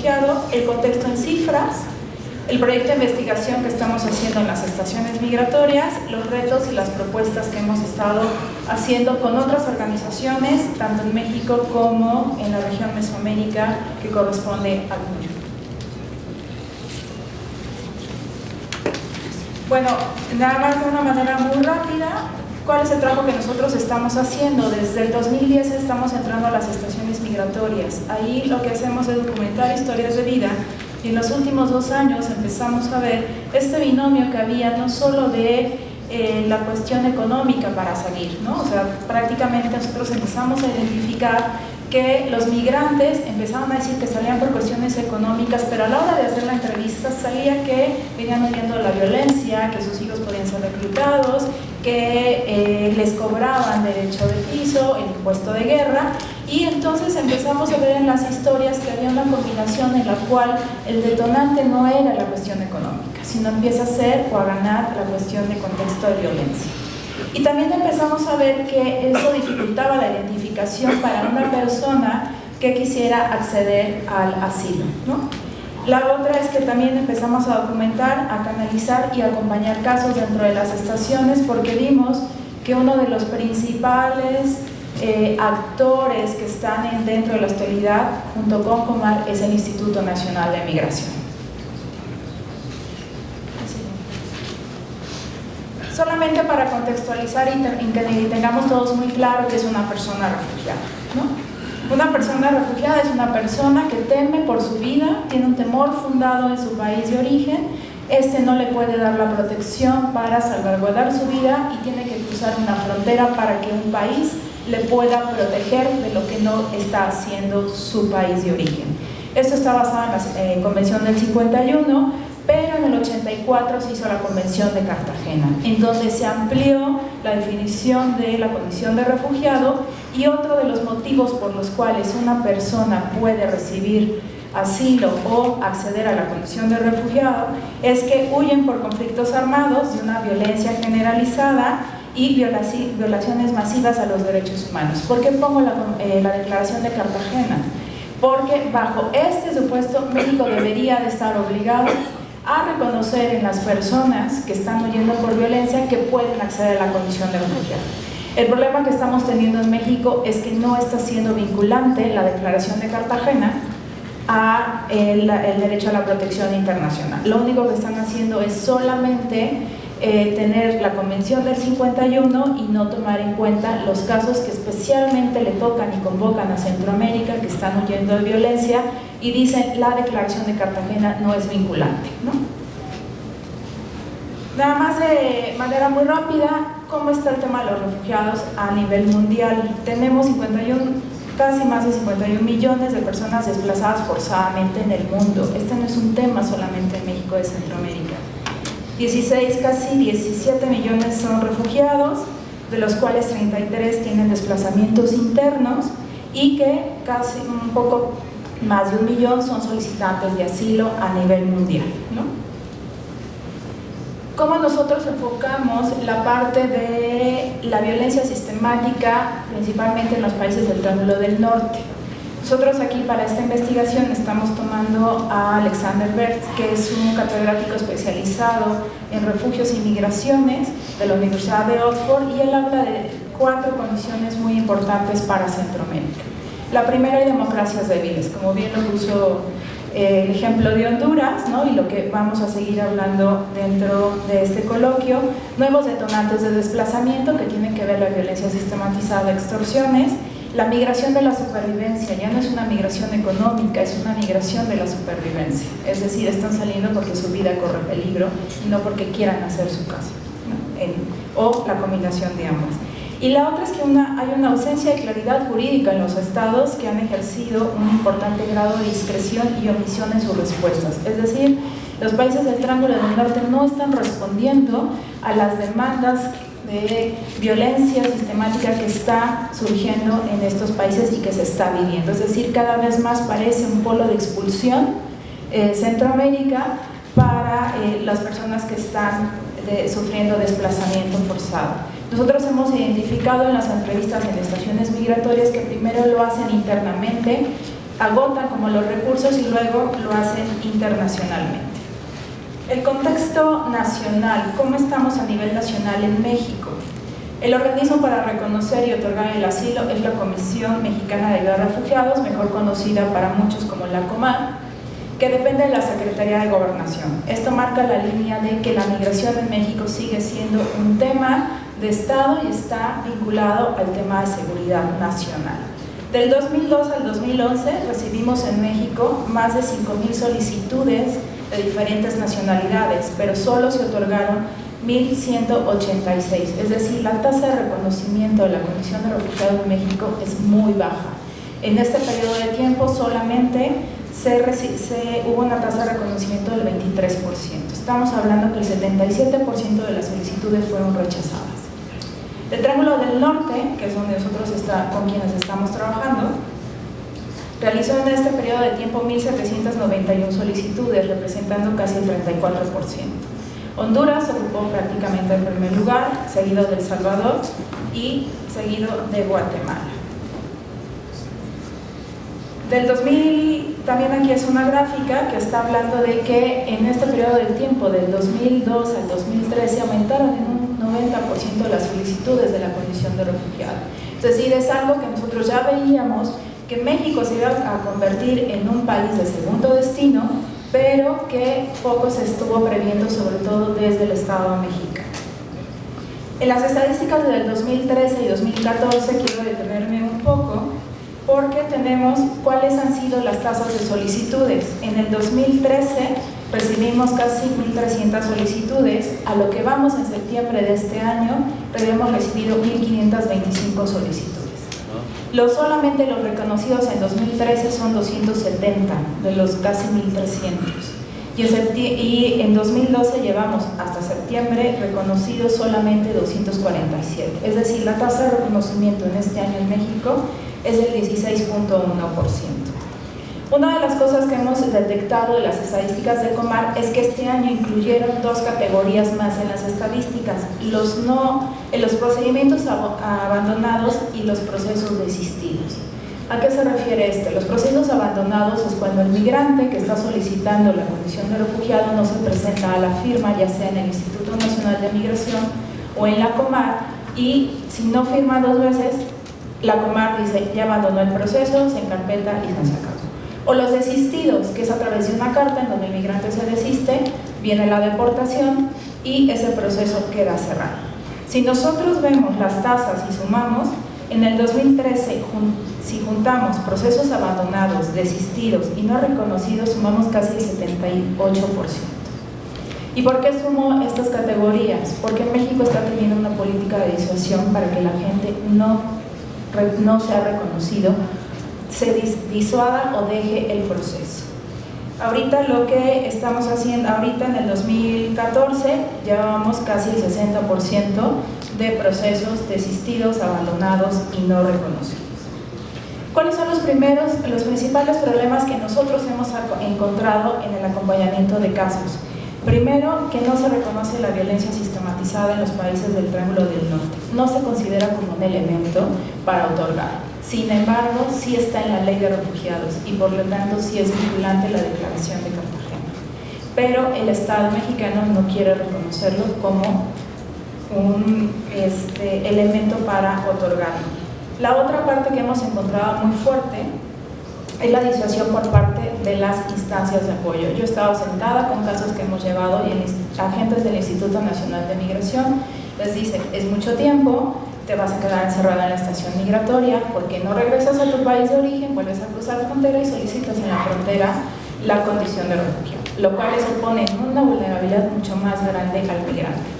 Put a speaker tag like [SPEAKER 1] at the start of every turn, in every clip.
[SPEAKER 1] refugiado, el contexto en cifras, el proyecto de investigación que estamos haciendo en las estaciones migratorias, los retos y las propuestas que hemos estado haciendo con otras organizaciones, tanto en México como en la región Mesoamérica que corresponde al MUYO. Bueno, nada más de una manera muy rápida, ¿cuál es el trabajo que nosotros estamos haciendo? Desde el 2010 estamos entrando a las estaciones migratorias. Ahí lo que hacemos es documentar historias de vida. Y en los últimos 2 años empezamos a ver este binomio que había no solo de la cuestión económica para salir, ¿no? O sea, prácticamente nosotros empezamos a identificar que los migrantes empezaban a decir que salían por cuestiones económicas, pero a la hora de hacer la entrevista salía que venían huyendo de la violencia, que sus hijos podían ser reclutados, que les cobraban derecho de piso, el impuesto de guerra, y entonces empezamos a ver en las historias que había una combinación en la cual el detonante no era la cuestión económica, sino empieza a ser o a ganar la cuestión de contexto de violencia. Y también empezamos a ver que eso dificultaba la identificación para una persona que quisiera acceder al asilo, ¿no? La otra es que también empezamos a documentar, a canalizar y a acompañar casos dentro de las estaciones, porque vimos que uno de los principales actores que están dentro de la hostilidad, junto con Comar, es el Instituto Nacional de Migración. Solamente para contextualizar y que tengamos todos muy claro que es una persona refugiada, ¿no? Una persona refugiada es una persona que teme por su vida, tiene un temor fundado en su país de origen, no le puede dar la protección para salvaguardar su vida y tiene que cruzar una frontera para que un país le pueda proteger de lo que no está haciendo su país de origen. Esto está basado en la Convención del 51, pero en el 84 se hizo la Convención de Cartagena, en donde se amplió la definición de la condición de refugiado, y otro de los motivos por los cuales una persona puede recibir asilo o acceder a la condición de refugiado es que huyen por conflictos armados, de una violencia generalizada y violaciones masivas a los derechos humanos. ¿Por qué pongo la Declaración de Cartagena? Porque bajo este supuesto México debería de estar obligado a reconocer en las personas que están huyendo por violencia que pueden acceder a la condición de refugiado. El problema que estamos teniendo en México es que no está siendo vinculante la Declaración de Cartagena a el derecho a la protección internacional. Lo único que están haciendo es solamente tener la Convención del 51 y no tomar en cuenta los casos que especialmente le tocan y convocan a Centroamérica, que están huyendo de violencia, y dicen la Declaración de Cartagena no es vinculante, ¿no? Nada más de manera muy rápida, ¿cómo está el tema de los refugiados a nivel mundial? Tenemos casi más de 51 millones de personas desplazadas forzadamente en el mundo. Este no es un tema solamente en México, de Centroamérica. casi 17 millones son refugiados, de los cuales 33 tienen desplazamientos internos, y que casi un poco más de 1 millón son solicitantes de asilo a nivel mundial, ¿no? ¿Cómo nosotros enfocamos la parte de la violencia sistemática, principalmente en los países del Triángulo del Norte? Nosotros aquí para esta investigación estamos tomando a Alexander Bertz, que es un catedrático especializado en refugios y migraciones de la Universidad de Oxford, y él habla de 4 condiciones muy importantes para Centroamérica. La primera, hay democracias débiles, como bien lo puso el ejemplo de Honduras, ¿no? Y lo que vamos a seguir hablando dentro de este coloquio: nuevos detonantes de desplazamiento que tienen que ver la violencia sistematizada, extorsiones, la migración de la supervivencia. Ya no es una migración económica, es una migración de la supervivencia, es decir, están saliendo porque su vida corre peligro y no porque quieran hacer su casa, ¿no? O la combinación de ambas. Y la otra es que hay una ausencia de claridad jurídica en los estados, que han ejercido un importante grado de discreción y omisión en sus respuestas. Es decir, los países del Triángulo del Norte no están respondiendo a las demandas de violencia sistemática que está surgiendo en estos países y que se está viviendo. Es decir, cada vez más parece un polo de expulsión Centroamérica para las personas que están sufriendo desplazamiento forzado. Nosotros hemos identificado en las entrevistas en estaciones migratorias que primero lo hacen internamente agotan como los recursos y luego lo hacen internacionalmente. El contexto nacional, ¿cómo estamos a nivel nacional en México? El organismo para reconocer y otorgar el asilo es la Comisión Mexicana de Ayuda a Refugiados, mejor conocida para muchos como la COMAR, que depende de la Secretaría de Gobernación. Esto marca la línea de que la migración en México sigue siendo un tema de Estado y está vinculado al tema de seguridad nacional. Del 2002 al 2011 recibimos en México más de 5,000 solicitudes de diferentes nacionalidades, pero solo se otorgaron 1,186, es decir, la tasa de reconocimiento de la condición de refugiado en México es muy baja. En este periodo de tiempo solamente hubo una tasa de reconocimiento del 23%. Estamos hablando que el 77% de las solicitudes fueron rechazadas. El Triángulo del Norte, que es donde nosotros con quienes estamos trabajando, realizó en este periodo de tiempo 1,791 solicitudes, representando casi el 34%. Honduras ocupó prácticamente el primer lugar, seguido de El Salvador y seguido de Guatemala. Del 2000, también aquí es una gráfica que está hablando de que en este periodo de tiempo, del 2002 al 2013, aumentaron en un 90% las solicitudes de la condición de refugiado. Es decir, es algo que nosotros ya veíamos, que México se iba a convertir en un país de segundo destino, pero que poco se estuvo previendo, sobre todo desde el Estado mexicano. En las estadísticas del 2013 y 2014 quiero detenerme un poco porque tenemos cuáles han sido las tasas de solicitudes. En el 2013 recibimos casi 1,300 solicitudes, a lo que vamos en septiembre de este año hemos recibido 1,525 solicitudes. Solamente los reconocidos en 2013 son 270 de los casi 1,300 y en 2012 llevamos hasta septiembre reconocidos solamente 247, es decir, la tasa de reconocimiento en este año en México es del 16,1%. Una de las cosas que hemos detectado de las estadísticas de Comar es que este año incluyeron 2 categorías más en las estadísticas, los procedimientos abandonados y los procesos desistidos. ¿A qué se refiere esto? Los procesos abandonados es cuando el migrante que está solicitando la condición de refugiado no se presenta a la firma, ya sea en el Instituto Nacional de Migración o en la Comar, y si no firma 2 veces, la Comar dice ya abandonó el proceso, se encarpeta y no se acabó. O los desistidos, que es a través de una carta en donde el migrante se desiste, viene la deportación y ese proceso queda cerrado. Si nosotros vemos las tasas y sumamos, en el 2013, si juntamos procesos abandonados, desistidos y no reconocidos, sumamos casi el 78%. ¿Y por qué sumo estas categorías? Porque México está teniendo una política de disuasión para que la gente no sea reconocido, se disuada o deje el proceso. Ahorita lo que estamos haciendo, ahorita en el 2014 llevamos casi el 60% de procesos desistidos, abandonados y no reconocidos. ¿Cuáles son los principales problemas que nosotros hemos encontrado en el acompañamiento de casos? Primero, que no se reconoce la violencia sistematizada en los países del Triángulo del Norte. No se considera como un elemento para otorgar. Sin embargo, sí está en la Ley de Refugiados y por lo tanto sí es vinculante la Declaración de Cartagena. Pero el Estado mexicano no quiere reconocerlo como un elemento para otorgarlo. La otra parte que hemos encontrado muy fuerte es la disuasión por parte de las instancias de apoyo. Yo he estado sentada con casos que hemos llevado y agentes del Instituto Nacional de Migración les dicen, es mucho tiempo, te vas a quedar encerrada en la estación migratoria porque no regresas a tu país de origen, vuelves a cruzar la frontera y solicitas en la frontera la condición de refugio, lo cual les supone una vulnerabilidad mucho más grande al migrante.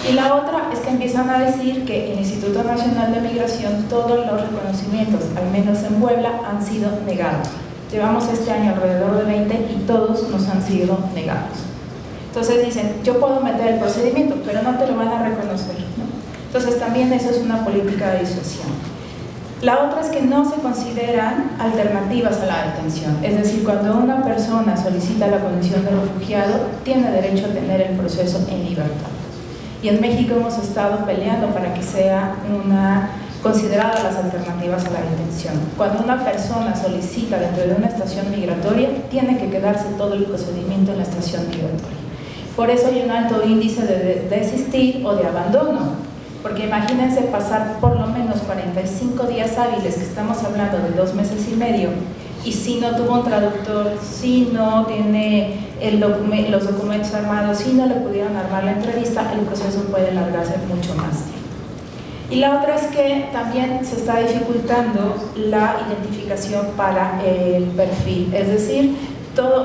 [SPEAKER 1] Y la otra es que empiezan a decir que el Instituto Nacional de Migración, todos los reconocimientos, al menos en Puebla, han sido negados. Llevamos este año alrededor de 20 y todos nos han sido negados. Entonces dicen, yo puedo meter el procedimiento, pero no te lo van a reconocer, ¿no? Entonces también eso es una política de disuasión. La otra es que no se consideran alternativas a la detención, es decir, cuando una persona solicita la condición de refugiado, tiene derecho a tener el proceso en libertad. Y en México hemos estado peleando para que sea una consideradas las alternativas a la detención. Cuando una persona solicita dentro de una estación migratoria, tiene que quedarse todo el procedimiento en la estación migratoria. Por eso hay un alto índice de desistir o de abandono, porque imagínense pasar por lo menos 45 días hábiles, que estamos hablando de 2 meses y medio, y si no tuvo un traductor, si no tiene los documentos armados, si no le pudieron armar la entrevista, el proceso puede alargarse mucho más tiempo. Y la otra es que también se está dificultando la identificación para el perfil, es decir,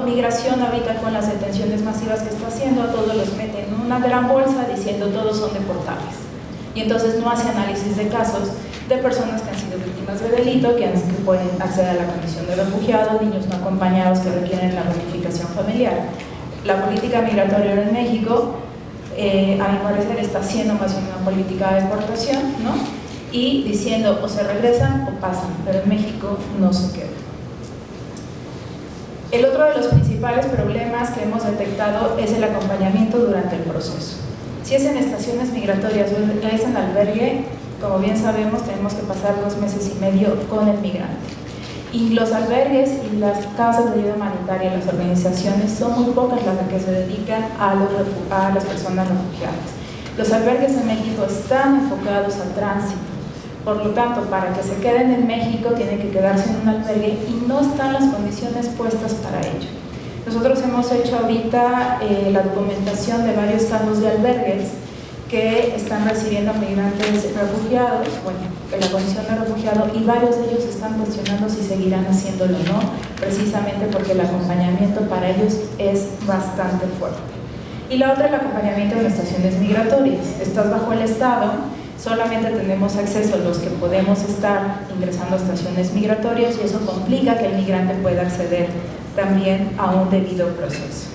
[SPEAKER 1] migración ahorita con las detenciones masivas que está haciendo, a todos los mete en una gran bolsa diciendo todos son deportables. Y entonces no hace análisis de casos de personas que han sido víctimas de delito, que pueden acceder a la condición de refugiado, niños no acompañados que requieren la reunificación familiar. La política migratoria en México, a mi parecer, está haciendo más bien una política de deportación, ¿no? Y diciendo o se regresan o pasan, pero en México no se queda. El otro de los principales problemas que hemos detectado es el acompañamiento durante el proceso. Si es en estaciones migratorias o es en albergue, como bien sabemos, tenemos que pasar 2 meses y medio con el migrante. Y los albergues y las casas de ayuda humanitaria, las organizaciones, son muy pocas las que se dedican a las personas refugiadas. Los albergues en México están enfocados al tránsito. Por lo tanto, para que se queden en México, tienen que quedarse en un albergue y no están las condiciones puestas para ello. Nosotros hemos hecho ahorita la documentación de varios casos de albergues que están recibiendo migrantes refugiados, bueno, en la condición de refugiado, y varios de ellos están cuestionando si seguirán haciéndolo o no, precisamente porque el acompañamiento para ellos es bastante fuerte. Y la otra, el acompañamiento en estaciones migratorias. Estás bajo el Estado, solamente tenemos acceso a los que podemos estar ingresando a estaciones migratorias y eso complica que el migrante pueda acceder también a un debido proceso.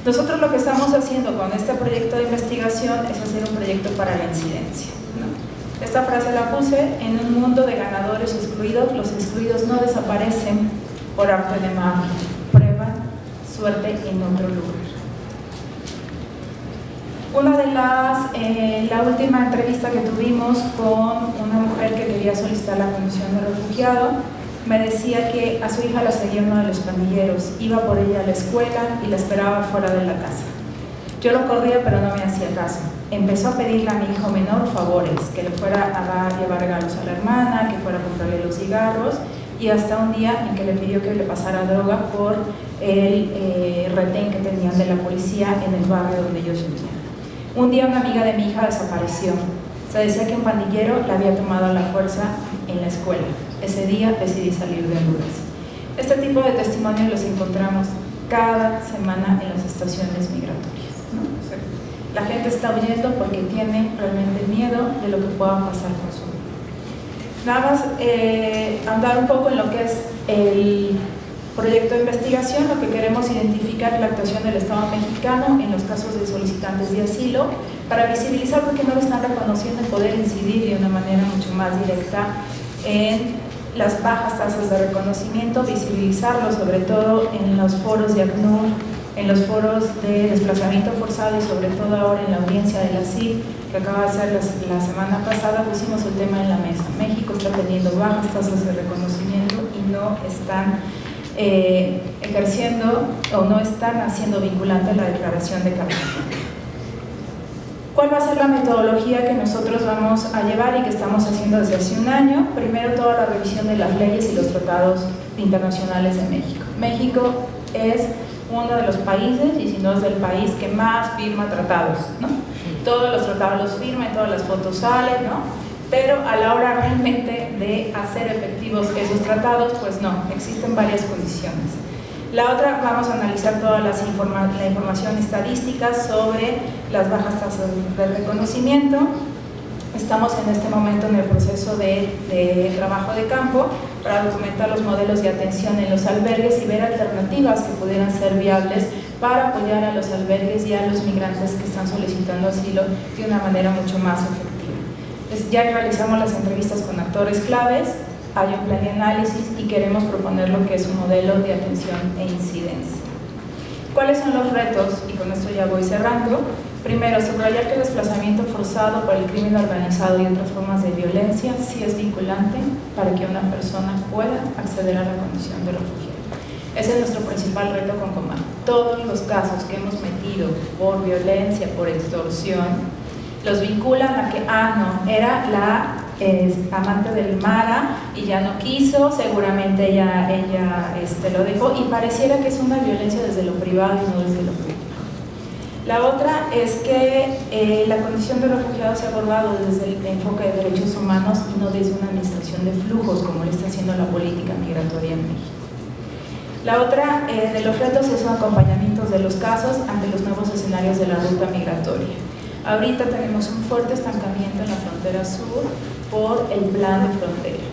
[SPEAKER 1] Nosotros lo que estamos haciendo con este proyecto de investigación es hacer un proyecto para la incidencia, ¿no? Esta frase la puse: en un mundo de ganadores excluidos, los excluidos no desaparecen por arte de magia, prueban suerte en otro lugar. Una de la última entrevista que tuvimos con una mujer que quería solicitar la condición de refugiado, me decía que a su hija la seguía uno de los pandilleros, iba por ella a la escuela y la esperaba fuera de la casa. Yo lo corría, pero no me hacía caso. Empezó a pedirle a mi hijo menor favores, que le fuera a llevar regalos a la hermana, que fuera a comprarle los cigarros, y hasta un día en que le pidió que le pasara droga por el retén que tenían de la policía en el barrio donde ellos vivían. Un día una amiga de mi hija desapareció. Se decía que un pandillero la había tomado a la fuerza en la escuela. Ese día decidí salir de Honduras. Este tipo de testimonios los encontramos cada semana en las estaciones migratorias, ¿no? O sea, la gente está huyendo porque tiene realmente miedo de lo que pueda pasar con su vida. Nada más andar un poco en lo que es el proyecto de investigación. Lo que queremos identificar es la actuación del Estado mexicano en los casos de solicitantes de asilo para visibilizar por qué no lo están reconociendo y poder incidir de una manera mucho más directa en las bajas tasas de reconocimiento, visibilizarlo sobre todo en los foros de ACNUR, en los foros de desplazamiento forzado y sobre todo ahora en la audiencia de la CID que acaba de ser la semana pasada. Pusimos el tema en la mesa. México está teniendo bajas tasas de reconocimiento y no están ejerciendo o no están haciendo vinculante la declaración de Cartagena. ¿Cuál va a ser la metodología que nosotros vamos a llevar y que estamos haciendo desde hace un año? Primero, toda la revisión de las leyes y los tratados internacionales de México. México es uno de los países, y si no es del país, que más firma tratados, ¿no? Todos los tratados los firma, en todas las fotos salen, ¿no? Pero a la hora realmente de hacer efectivos esos tratados, pues no, existen varias condiciones. La otra, vamos a analizar toda la información estadística sobre las bajas tasas de reconocimiento. Estamos en este momento en el proceso de trabajo de campo para documentar los modelos de atención en los albergues y ver alternativas que pudieran ser viables para apoyar a los albergues y a los migrantes que están solicitando asilo de una manera mucho más efectiva. Ya realizamos las entrevistas con actores claves, hay un plan de análisis y queremos proponer lo que es un modelo de atención e incidencia. ¿Cuáles son los retos? Y con esto ya voy cerrando. Primero, subrayar que el desplazamiento forzado por el crimen organizado y otras formas de violencia sí es vinculante para que una persona pueda acceder a la condición de refugiado. Ese es nuestro principal reto con Comar. Todos los casos que hemos metido por violencia, por extorsión, los vinculan a que, no, era la amante del Mara y ya no quiso, seguramente ella lo dejó, y pareciera que es una violencia desde lo privado y no desde lo público. La otra es que la condición de refugiado se ha abordado desde el enfoque de derechos humanos y no desde una administración de flujos, como lo está haciendo la política migratoria en México. La otra de los retos es acompañamientos de los casos ante los nuevos escenarios de la ruta migratoria. Ahorita tenemos un fuerte estancamiento en la frontera sur por el plan de frontera.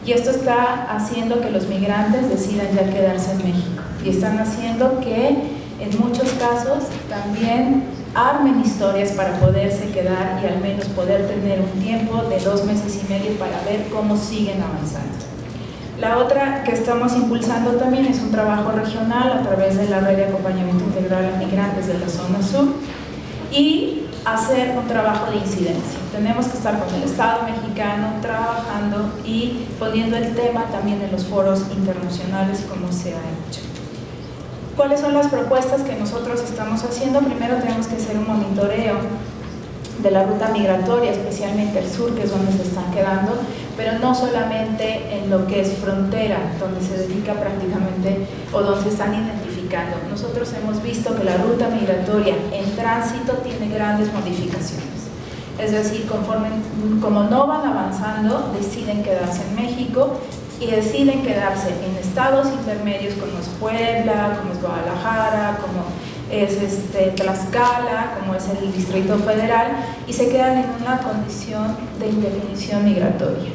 [SPEAKER 1] Y esto está haciendo que los migrantes decidan ya quedarse en México. Y están haciendo que en muchos casos también armen historias para poderse quedar y al menos poder tener un tiempo de 2 meses y medio para ver cómo siguen avanzando. La otra que estamos impulsando también es un trabajo regional a través de la red de acompañamiento integral a migrantes de la zona sur y hacer un trabajo de incidencia. Tenemos que estar con el Estado mexicano trabajando y poniendo el tema también en los foros internacionales como se ha hecho. ¿Cuáles son las propuestas que nosotros estamos haciendo? Primero tenemos que hacer un monitoreo de la ruta migratoria, especialmente el sur, que es donde se están quedando, pero no solamente en lo que es frontera, donde se dedica prácticamente o donde se están identificando. Nosotros hemos visto que la ruta migratoria en tránsito tiene grandes modificaciones. Es decir, como no van avanzando, deciden quedarse en México y deciden quedarse en estados intermedios como es Puebla, como es Guadalajara, como es Tlaxcala, como es el Distrito Federal, y se quedan en una condición de indefinición migratoria.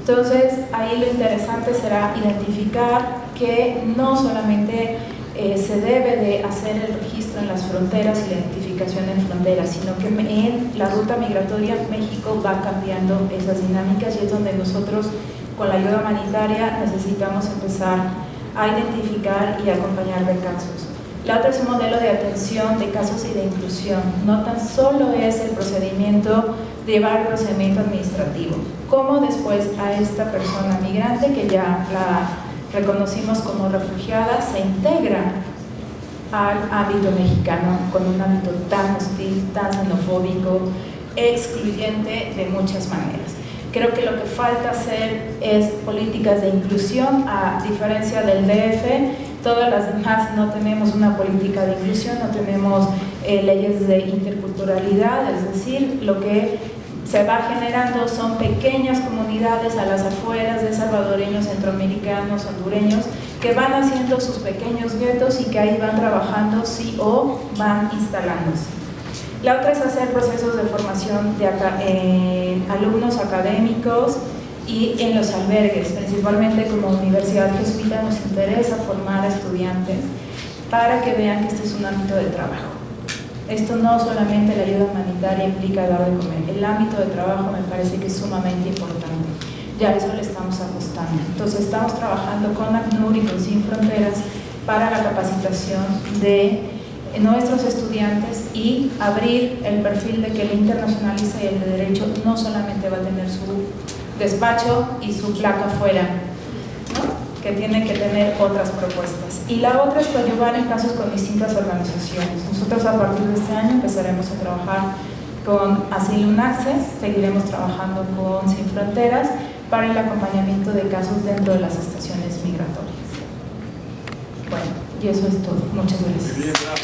[SPEAKER 1] Entonces, ahí lo interesante será identificar que no solamente se debe de hacer el registro en las fronteras y la identificación en fronteras, sino que en la ruta migratoria México va cambiando esas dinámicas y es donde nosotros con la ayuda humanitaria necesitamos empezar a identificar y acompañar de casos. La otra es un modelo de atención de casos y de inclusión. No tan solo es el procedimiento de llevar el procedimiento administrativo, como después a esta persona migrante que ya la reconocimos como refugiada se integra al ámbito mexicano con un ámbito tan hostil, tan xenofóbico, excluyente de muchas maneras. Creo que lo que falta hacer es políticas de inclusión, a diferencia del DF, todas las demás no tenemos una política de inclusión, no tenemos leyes de interculturalidad, es decir, lo que se va generando son pequeñas comunidades a las afueras de salvadoreños, centroamericanos, hondureños, que van haciendo sus pequeños guetos y que ahí van trabajando sí o van instalándose. La otra es hacer procesos de formación de alumnos académicos y en los albergues, principalmente como Universidad Jesuita nos interesa formar a estudiantes para que vean que este es un ámbito de trabajo. Esto no solamente la ayuda humanitaria implica dar de comer, el ámbito de trabajo me parece que es sumamente importante, ya a eso le estamos apostando. Entonces estamos trabajando con ACNUR y con Sin Fronteras para la capacitación de nuestros estudiantes y abrir el perfil de que el internacionalista y el de derecho no solamente va a tener su despacho y su placa afuera, ¿no? Que tiene que tener otras propuestas. Y la otra es coadyuvar en casos con distintas organizaciones. Nosotros a partir de este año empezaremos a trabajar con Asylum Access, seguiremos trabajando con Sin Fronteras para el acompañamiento de casos dentro de las estaciones migratorias. Bueno, y eso es todo. Muchas gracias.